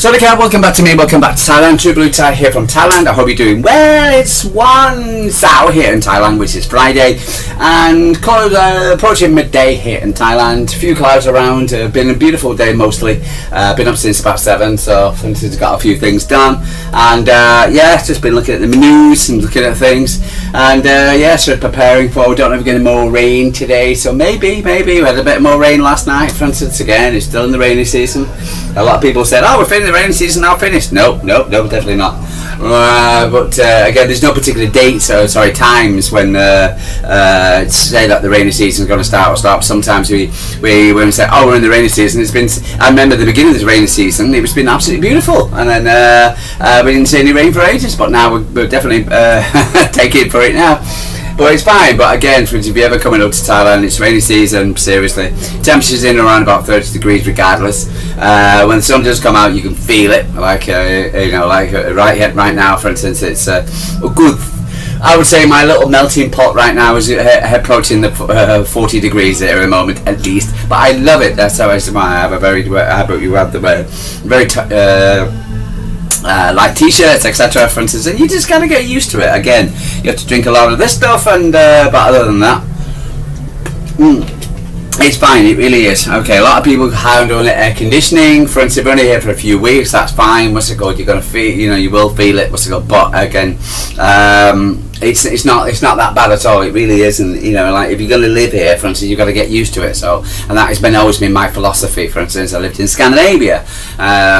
So welcome back to me, welcome back to Thailand. True Blue Thai here from Thailand. I hope you're doing well. It's 1 Sao here in Thailand, which is Friday, and approaching midday here in Thailand. A few clouds around, been a beautiful day mostly. Been up since about 7, so I've got a few things done, and just been looking at the news and looking at things, and sort of preparing for, we don't know if we're getting more rain today, so maybe we had a bit more rain last night, for instance. Again, it's still in the rainy season. A lot of people said, we're finishing the rainy season now, finished. No, definitely not. But again, there's no particular dates, times when say that the rainy season is going to start or stop. Sometimes when we say, we're in the rainy season, I remember the beginning of the rainy season, it's been absolutely beautiful, and then we didn't see any rain for ages, but now we're definitely taking it for it now. But it's fine. But again, if you're ever coming up to Thailand, it's rainy season, seriously. Temperatures in around about 30 degrees regardless. When the sun does come out, you can feel it, right now, for instance, it's good. I would say my little melting pot right now is approaching the 40 degrees there at the moment, at least. But I love it. That's how I have a very light t-shirts, etc., for instance, and you just gotta get used to it. Again, you have to drink a lot of this stuff, and but other than that, it's fine. It really is. Okay, a lot of people handle air conditioning. For instance, we're only here for a few weeks. That's fine. What's it called? You're gonna feel, you will feel it. What's it called? But again, it's not that bad at all. It really isn't. If you're going to live here, for instance, you've got to get used to it. So, and that has always been my philosophy. For instance, I lived in Scandinavia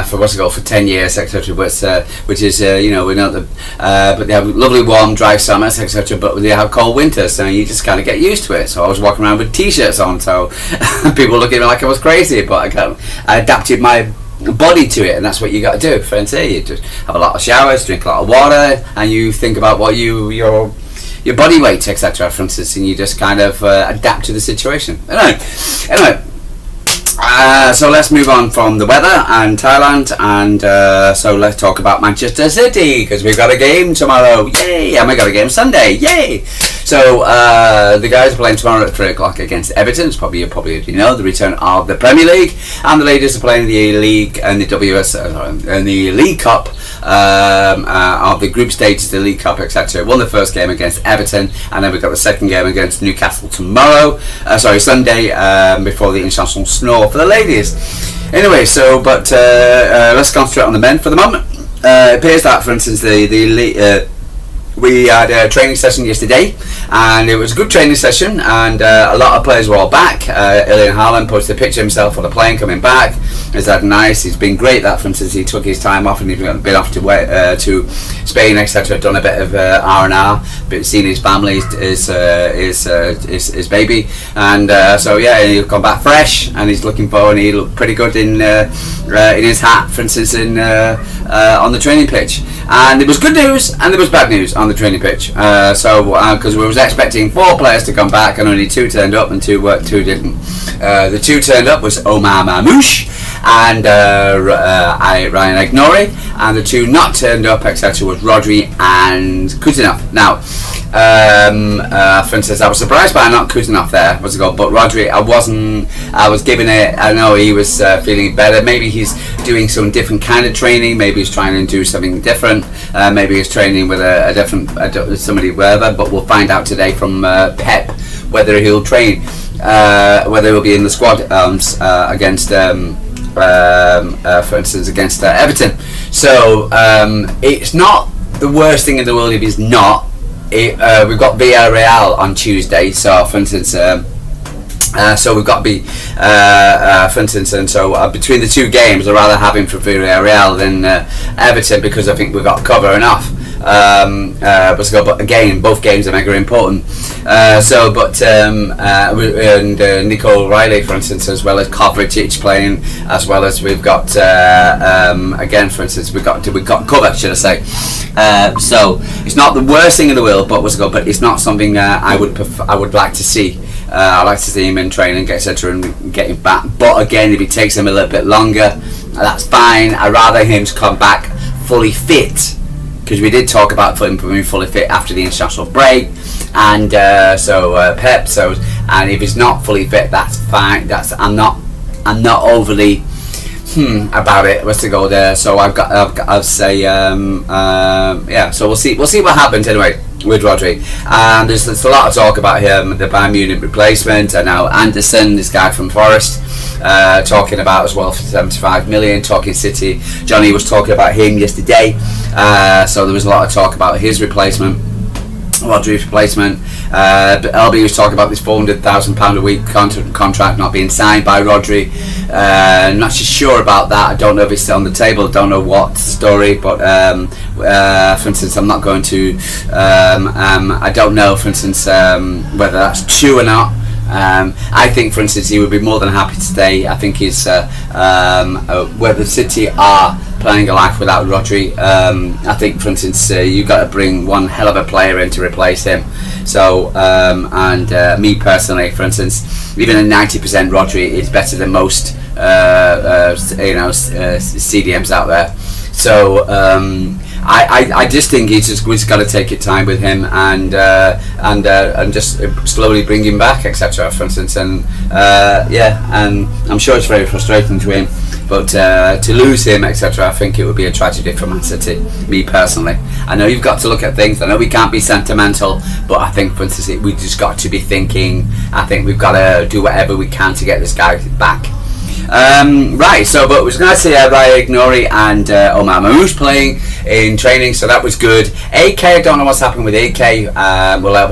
for 10 years, etc. Which is we know but they have lovely warm, dry summers, etc. But they have cold winters, so you just kind of get used to it. So I was walking around with t-shirts on, so people looking at me like I was crazy. But I adapted my body to it, and that's what you got to do, friends. You just have a lot of showers, drink a lot of water, and you think about what your body weight, etc., for instance, and you just kind of adapt to the situation. Anyway, so let's move on from the weather and Thailand, and so let's talk about Manchester City, because we've got a game tomorrow, yay, and we got a game Sunday, yay. So the guys are playing tomorrow at 3 o'clock against Everton. It's probably already know, the return of the Premier League, and the ladies are playing the League and the and the League Cup of the group stage, the League Cup, etc. Won the first game against Everton, and then we've got the second game against Newcastle tomorrow. Sunday, before the international snow for the ladies. Anyway, but let's concentrate on the men for the moment. It appears that, for instance, we had a training session yesterday, and it was a good training session, and a lot of players were all back. Haaland posted a picture himself on the plane coming back. He's had nice. He's been great. That, for instance, he took his time off, and he's been off to Spain, etc. Done a bit of R&R, but seen his family, his baby, and he'll come back fresh, and he's looking forward. And he looked pretty good in his hat, for instance, on the training pitch. And there was good news and there was bad news on the training pitch. Because we was expecting 4 players to come back, and only 2 turned up, and 2 didn't. The 2 turned up was Omar Mamouche and Ryan Ignori, and the 2 not turned up, etc., was Rodri and Coutinho. Now, for instance, I was surprised by not Coutinho there, but Rodri, I was giving it. I know he was feeling better. Maybe he's doing some different kind of training. Maybe he's trying to do something different. Maybe he's training with a different somebody, wherever. But we'll find out today from Pep whether he'll train, whether he'll be in the squad against. For instance, against Everton. So it's not the worst thing in the world if he's not. We've got Villarreal on Tuesday, so for instance, so we've got for instance, and so between the 2 games, I'd rather have him for Villarreal than Everton, because I think we've got cover enough. But again, both games are mega important. Nico Riley, for instance, as well as Kovacic playing, as well as we've got again, for instance, we've got cover, should I say? So it's not the worst thing in the world, but it's not something I would like to see. I like to see him in training, etc., and get him back. But again, if it takes him a little bit longer, that's fine. I'd rather him to come back fully fit, because we did talk about him being fully fit after the international break, and Pep. And if he's not fully fit, that's fine. I'm not overly about it. What's the goal there? So I'll say yeah. So we'll see what happens anyway with Rodri. And there's a lot of talk about him, the Bayern Munich replacement, and now Anderson, this guy from Forest, talking about as well for 75 million. Talking City. Johnny was talking about him yesterday. So there was a lot of talk about his replacement. Rodri's replacement. LB was talking about this £400,000 a week contract not being signed by Rodri. I'm not sure about that. I don't know if it's on the table. I don't know what story, but for instance, I'm not going to. I don't know, for instance, whether that's true or not. I think, for instance, he would be more than happy to stay. I think he's whether City are playing a life without Rodri. I think, for instance, you've got to bring one hell of a player in to replace him. So, and me personally, for instance, even a 90% Rodri is better than most CDMs out there. So I just think he's just got to take it time with him and just slowly bring him back, etc. For instance, and and I'm sure it's very frustrating to him, but to lose him, etc. I think it would be a tragedy for Man City. Me personally, I know you've got to look at things. I know we can't be sentimental, but I think, for instance, we just got to be thinking. I think we've got to do whatever we can to get this guy back. Right, so but it was nice to see Raya Ignori and Omar Mamouche playing in training, so that was good. AK, I don't know what's happened with AK.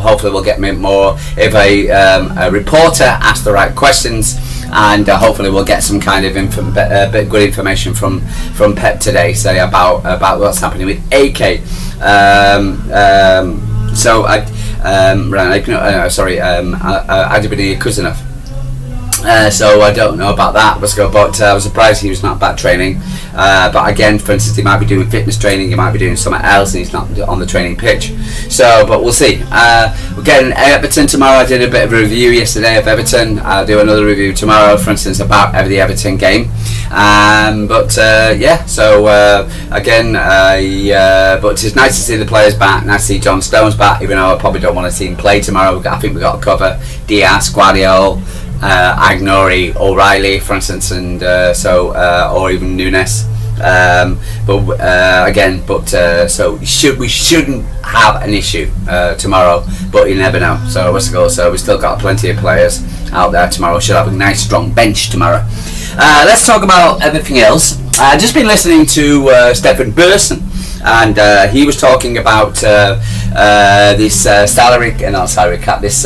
Hopefully we'll get more if a reporter asks the right questions, and hopefully we'll get some kind of good information from Pep today, say about what's happening with AK. Adibini Kuzanov. So I don't know about that, but I was surprised he was not back training. But again, for instance, he might be doing fitness training, he might be doing something else, and he's not on the training pitch. So, but we'll see. We're getting Everton tomorrow. I did a bit of a review yesterday of Everton. I'll do another review tomorrow, for instance, about the Everton game. But it's nice to see the players back. Nice to see John Stones back, even though I probably don't want to see him play tomorrow. I think we've got to cover Diaz, Guardiola, Ignori, O'Reilly, for instance, and or even Nunes. We shouldn't have an issue tomorrow, but you never know. So we still got plenty of players out there tomorrow. Should have a nice strong bench tomorrow. Let's talk about everything else. I've just been listening to Steffen Borsen, and he was talking about this salary cap, this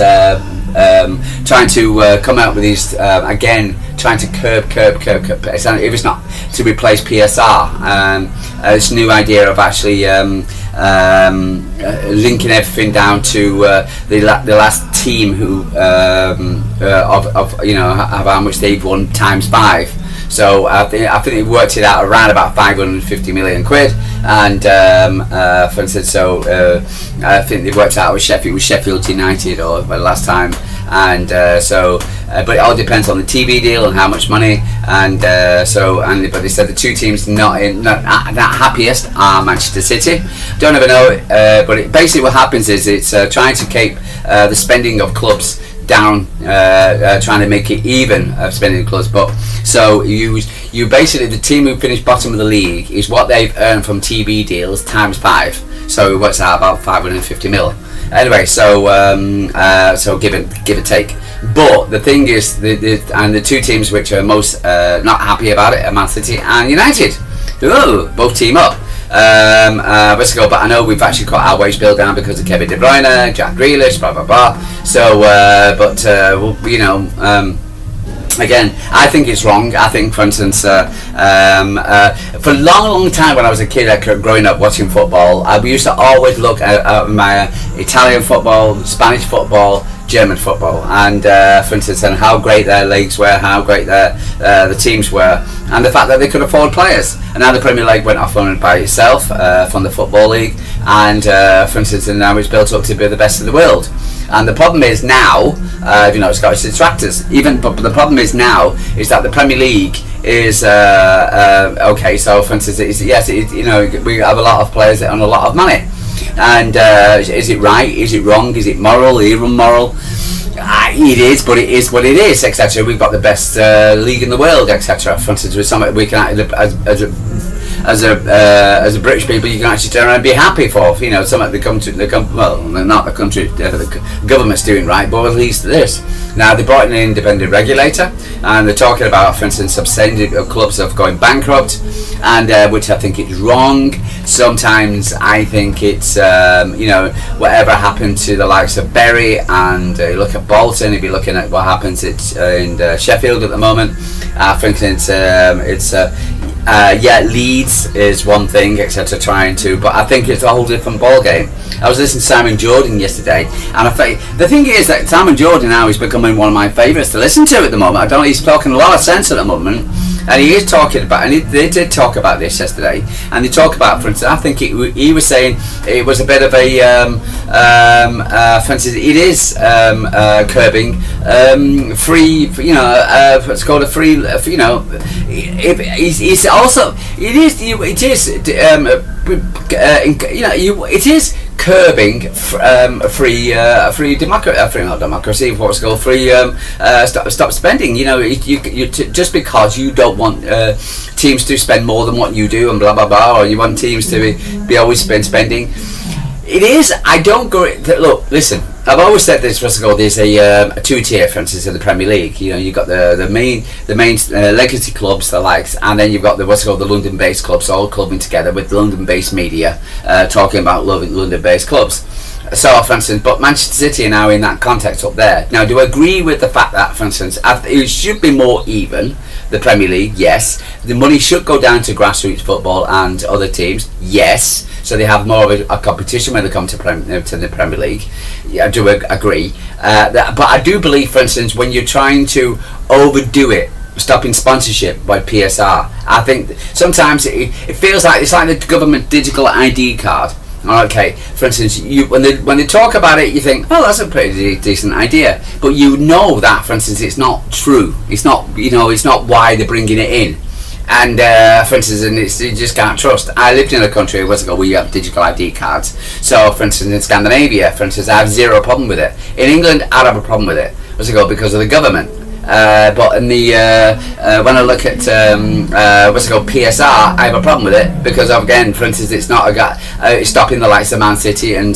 trying to come out with these again, trying to curb. If it's not to replace PSR, this new idea of actually linking everything down to the last team who of how much they've won times 5. So I think they worked it out around about 550 million quid, and for instance, I think they worked out with Sheffield United or the last time, and but it all depends on the TV deal and how much money, but they said the two teams not happiest are Manchester City. Don't ever know, but basically what happens is it's trying to keep the spending of clubs down, trying to make it even spending clubs, but so you basically, the team who finished bottom of the league is what they've earned from TV deals times 5, so it works out about 550 mil anyway, so give or take. But the thing is, the two teams which are most not happy about it are Man City and United. Ooh, both team up. But I know we've actually got our wage bill down because of Kevin De Bruyne, Jack Grealish, blah blah blah. So, again, I think it's wrong. I think, for instance, for a long time when I was a kid, growing up watching football, we used to always look at my Italian football, Spanish football, German football, and for instance, and how great their leagues were, how great the teams were, and the fact that they could afford players. And now the Premier League went off on it by itself from the Football League, and for instance, and now it's built up to be the best in the world. And the problem is now, Scottish detractors, but the problem is now is that the Premier League is okay. So, for instance, we have a lot of players that earn a lot of money, and is it right? Is it wrong? Is it moral? Is it immoral? It is, but it is what it is, etc. We've got the best league in the world, etc. For instance, with something we can as a British people, you can actually turn around and be happy for, you know, something well, not the country, the government's doing right, but at least this. Now they brought in an independent regulator, and they're talking about, for instance, substandard clubs of going bankrupt, and which I think is wrong. Sometimes I think it's you know, whatever happened to the likes of Bury, and you look at Bolton, if you're looking at what happens in Sheffield at the moment, I think Leeds is one thing, etc. But I think it's a whole different ball game. I was listening to Simon Jordan yesterday, and the thing is that Simon Jordan now is becoming one of my favourites to listen to at the moment. He's talking a lot of sense at the moment, and he is talking about, and they did talk about this yesterday, and they talk about, for instance, I think he was saying it was a bit of a, for instance, it is curbing free, you know, what's called a free, you know, it's also, it is, you know, it is curbing free democracy, what's called free stop spending. You know, you just because you don't want teams to spend more than what you do and blah blah blah, or you want teams to be always spending. It is. I don't go. Look, listen. I've always said this. What's it called? There's a two-tier, for instance, in the Premier League. You know, you've got the main legacy clubs, the likes, and then you've got the what's called the London-based clubs, all clubbing together with London-based media, talking about London-based clubs. So, for instance, but Manchester City are now in that context up there. Now, do I agree with the fact that, for instance, it should be more even? The Premier League, yes. The money should go down to grassroots football and other teams, yes. So they have more of a competition when they come to the Premier League. Yeah, I do agree. But I do believe, for instance, when you're trying to overdo it, stopping sponsorship by PSR, I think sometimes it feels like it's like the government digital ID card. Okay, for instance, when they talk about it, you think, oh, that's a pretty decent idea, but you know that, for instance, it's not true. It's not, you know, it's not why they're bringing it in. And for instance, you just can't trust. I lived in a country where you have digital ID cards. So, for instance, in Scandinavia, for instance, I have zero problem with it. In England, I'd have a problem with it. Because of the government. But in the when I look at PSR, I have a problem with it because again, for instance, it's not it's stopping the likes of Man City and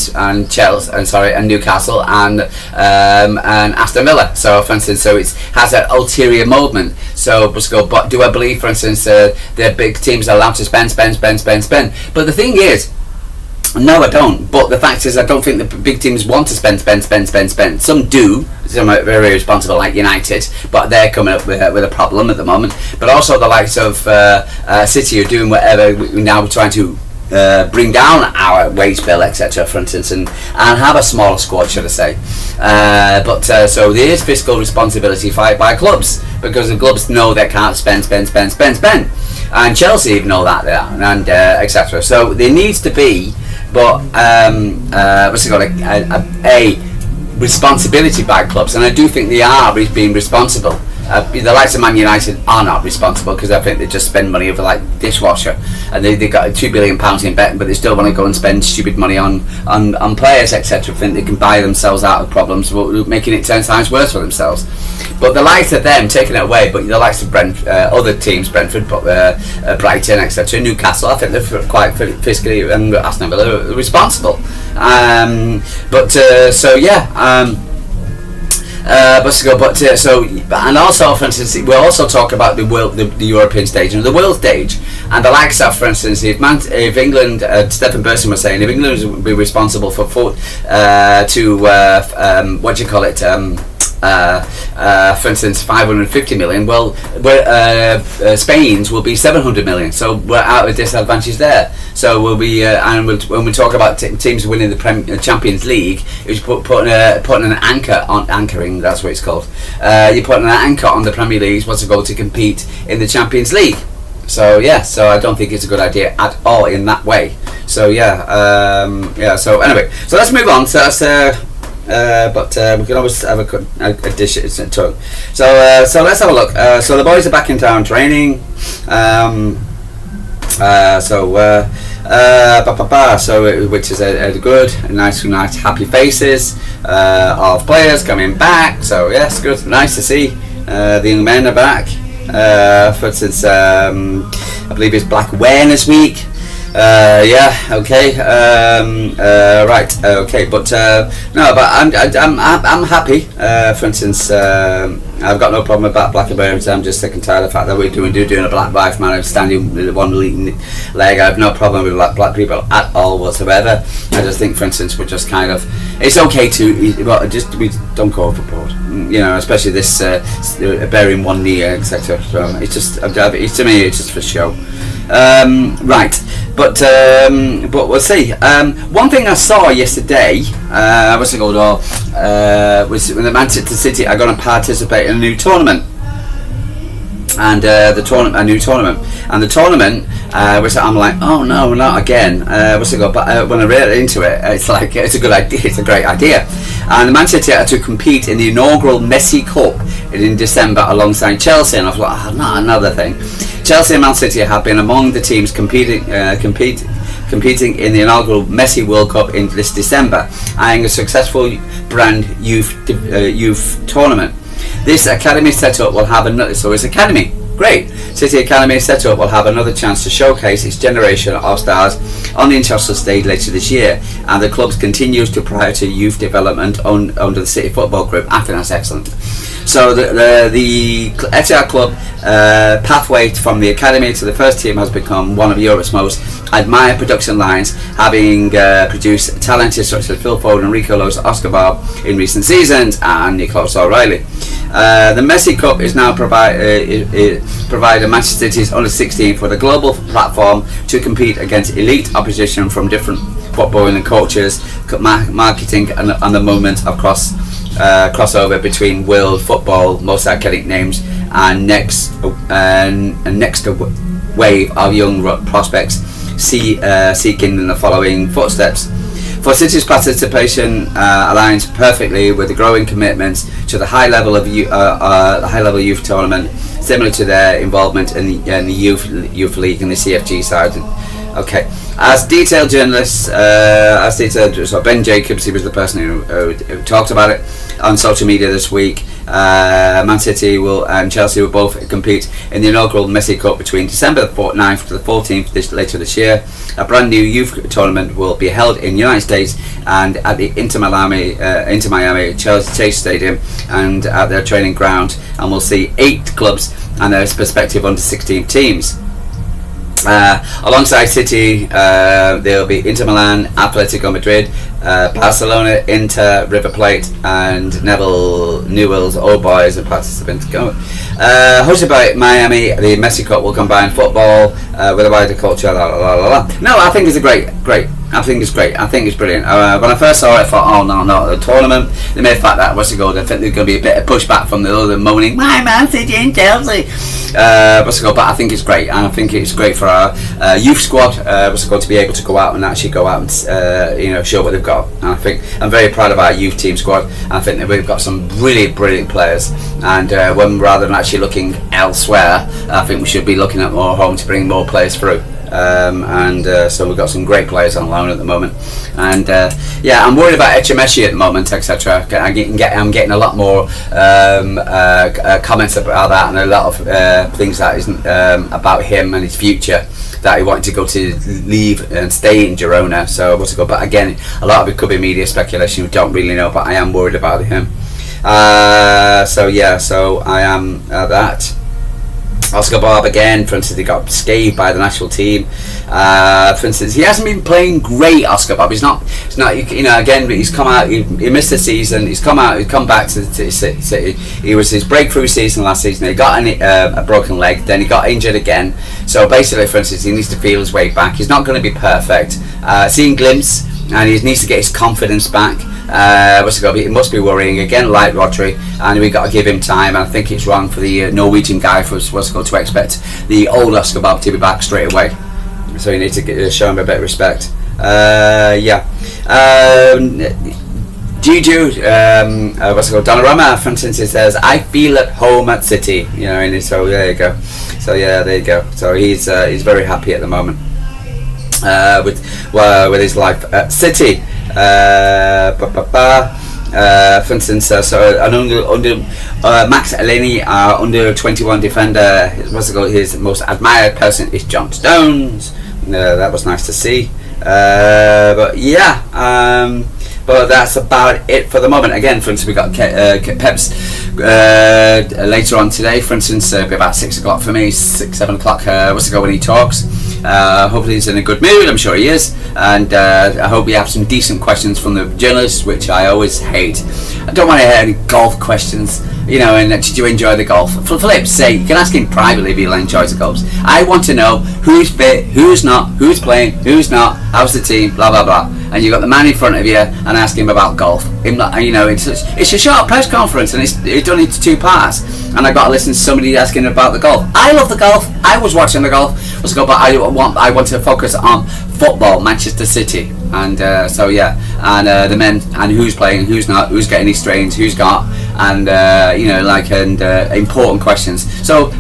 Chelsea and Newcastle and Aston Villa. So, for instance, it has that ulterior movement. So, but do I believe, for instance, the big teams are allowed to spend? But the thing is, no, I don't. But the fact is, I don't think the big teams want to spend. Some do. Some are very responsible, like United, but they're coming up with a problem at the moment. But also the likes of City are doing whatever we're now trying to bring down our wage bill, etc. For instance, and have a smaller squad, should I say? So there is fiscal responsibility by clubs because the clubs know they can't spend. And Chelsea even know that, and etc. So there needs to be. But what's it called? A responsibility by clubs, and I do think they are being responsible. The likes of Man United are not responsible because I think they just spend money over like dishwasher, and they got £2 billion in betting, but they still want to go and spend stupid money on players, etc. Think they can buy themselves out of problems, making it 10 times worse for themselves. But the likes of them taking it away, but the likes of other teams, Brentford, Brighton, etc., Newcastle, I think they're quite fiscally and Aston Villa responsible. And also, for instance, we also talk about the European stage and the world stage, and the likes of, for instance, if England, Steffen Borsen was saying, if England would be responsible for for instance, 550 million. Well, Spain's will be 700 million. So we're out of disadvantage there. So we'll be, when we talk about teams winning the Champions League, it's putting an anchoring. That's what it's called. You're putting an anchor on the Premier League. What's it called to compete in the Champions League? So so I don't think it's a good idea at all in that way. So So anyway, so let's move on. So that's. We can always have a dish to it. So let's have a look. So the boys are back in town training. So which is a good, nice, happy faces of players coming back. So yes, good, nice to see the young men are back. For instance, I believe it's Black Awareness Week. Okay, right, okay, but no, but I'm happy. For instance, I've got no problem about Black Awareness. I'm just sick and tired of the fact that we're doing a Black Lives Matter standing with one leg. I have no problem with black people at all whatsoever. I just think, for instance, we're just kind of, it's okay to, well, just we don't go overboard, especially this bearing one knee, etc. So it's just, to me, it's just for show. Right, but we'll see. One thing I saw yesterday, was when the Manchester City are going to participate in a new tournament, and the tournament, which I'm like, oh no, not again. But when I read into it, it's like it's a good idea. It's a great idea. And the Manchester City are to compete in the inaugural Messi Cup in December alongside Chelsea, and I was like, oh, not another thing. Chelsea and Man City have been among the teams competing in the inaugural Messi World Cup in this December, eyeing a successful brand youth tournament. This academy setup will have another. So it's academy. Great. City Academy setup will have another chance to showcase its generation of stars on the international stage later this year, and the club continues to prioritize youth development under the City Football Group. I think that's excellent. So the Etihad Club pathway from the academy to the first team has become one of Europe's most admired production lines, having produced talented such as Phil Foden, Rico Lewis, Oscar Bob in recent seasons, and Nicolas O'Reilly. The Messi Cup is now providing Manchester City's under 16 for the global platform to compete against elite opposition from different footballing cultures, marketing, and the moment of crossover between world football, most iconic names, and next wave of young prospects seeking in the following footsteps. For City's participation aligns perfectly with the growing commitments to the high level youth tournament, similar to their involvement in the youth league and the CFG side. Okay, as detailed journalists, so Ben Jacobs, he was the person who talked about it on social media this week. Man City and Chelsea will both compete in the inaugural Messi Cup between December the 9th to the 14th later this year. A brand new youth tournament will be held in the United States and at the Inter Miami Chase Stadium and at their training ground, and we'll see 8 clubs and their respective under 16 teams. Alongside City, there will be Inter Milan, Atletico Madrid, Barcelona, Inter, River Plate, and Newell's Old Boys and participants. Hosted by Miami, the Messi Cup will combine football with a wider culture. No, I think it's great. I think it's great. I think it's brilliant. When I first saw it, I thought, oh no, the tournament. The mere fact that I think there's going to be a bit of pushback from the other moaning, my Man City and Chelsea. But I think it's great. And I think it's great for our youth squad. To be able to go out and show what they've got. And I think I'm very proud of our youth team squad. And I think that we've got some really brilliant players. And when rather than actually looking elsewhere, I think we should be looking at more home to bring more players through. So we've got some great players on loan at the moment, and I'm worried about Messi at the moment, etc. I'm getting a lot more comments about that, and a lot of things that isn't about him and his future, that he wanted to go to leave and stay in Girona. So but again, a lot of it could be media speculation. We don't really know, but I am worried about him. So I am that. Oscar Bob again, for instance, he got scathed by the national team. For instance, he hasn't been playing great, Oscar Bob. He's not. Again, but he's come out. He missed the season. He's come back to City. It was his breakthrough season last season. He got a broken leg. Then he got injured again. So basically, for instance, he needs to feel his way back. He's not going to be perfect. Seeing glimpses, and he needs to get his confidence back. It must be worrying again, like Rodri, and we've got to give him time. And I think it's wrong for the Norwegian guy to expect the old Oscar Bob to be back straight away. So you need to show him a bit of respect. Juju, Donnarumma, for instance, it says, "I feel at home at City." So there you go. So there you go. So he's very happy at the moment. with his life at City. For instance, so an under Max Eleni, under 21 defender. His most admired person is John Stones. That was nice to see. But yeah, but that's about it for the moment. Again, for instance, we got Pep's later on today. For instance, it'll be about 6 o'clock for me, 7 o'clock. When he talks. Hopefully he's in a good mood. I'm sure he is, and I hope we have some decent questions from the journalists, which I always hate. I don't want to hear any golf questions, and did you enjoy the golf? For flip's sake, you can ask him privately if he enjoys the golf. I want to know who's fit, who's not, who's playing, who's not, how's the team, blah blah blah. And you've got the man in front of you and ask him about golf. It's a short press conference, and it's done into 2 parts, and I got to listen to somebody asking about the golf. I love the golf. I was watching the golf. But I want to focus on football, Manchester City, and the men, and who's playing, who's not, who's getting these strains, who's got, and important questions. So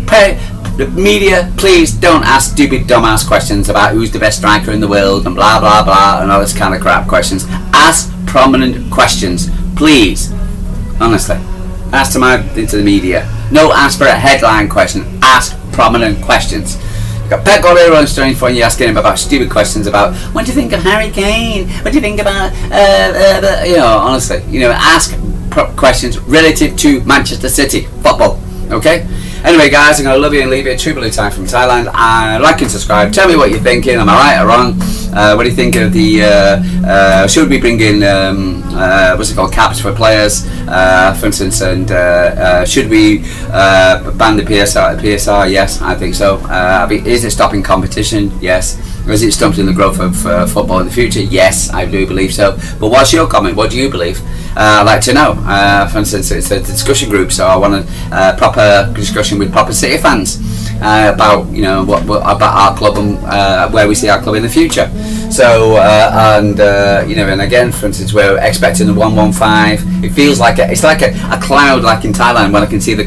the media, please don't ask stupid dumbass questions about who's the best striker in the world and blah blah blah and all this kind of crap questions. Ask prominent questions, please. Honestly, ask them out into the media. No, ask for a headline question. Ask prominent questions. Got Pep Guardiola on Strange Phone. You asking him about stupid questions about what do you think of Harry Kane? What do you think about honestly, ask questions relative to Manchester City football. Okay. Anyway, guys, I'm gonna love you and leave you. True Blue Time from Thailand. Like and subscribe. Tell me what you're thinking. Am I right or wrong? What do you think of the? Should we bring in caps for players, for instance? And should we ban the PSR? Yes, I think so. Is it stopping competition? Yes. Is it stunting the growth of football in the future? Yes, I do believe so. But what's your comment? What do you believe? I'd like to know. For instance, it's a discussion group, so I want a proper discussion with proper City fans about what about our club and where we see our club in the future. So and again, for instance, we're expecting the 115. It feels like it's like a cloud, like in Thailand when I can see the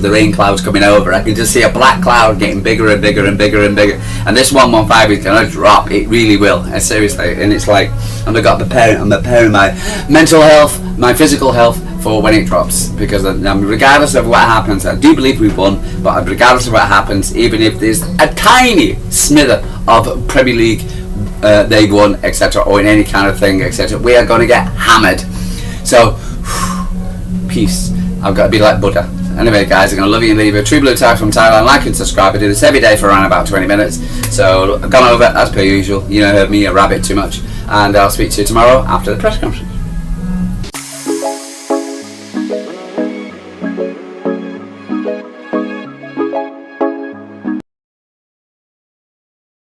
rain clouds coming over. I can just see a black cloud getting bigger and bigger and bigger and bigger. And this 115 is going to drop. It really will, seriously. And it's like I'm preparing my mental health, my physical health for when it drops, because regardless of what happens, I do believe we've won, but regardless of what happens, even if there's a tiny smither of Premier League they've won, etc., or in any kind of thing, etc., we are going to get hammered. So peace. I've got to be like Buddha. Anyway, guys, I'm going to love you and leave you. True Blue Tie from Thailand. Like and subscribe. I do this every day for around about 20 minutes. So I've gone over as per usual. Heard me a rabbit too much, and I'll speak to you tomorrow after the press conference.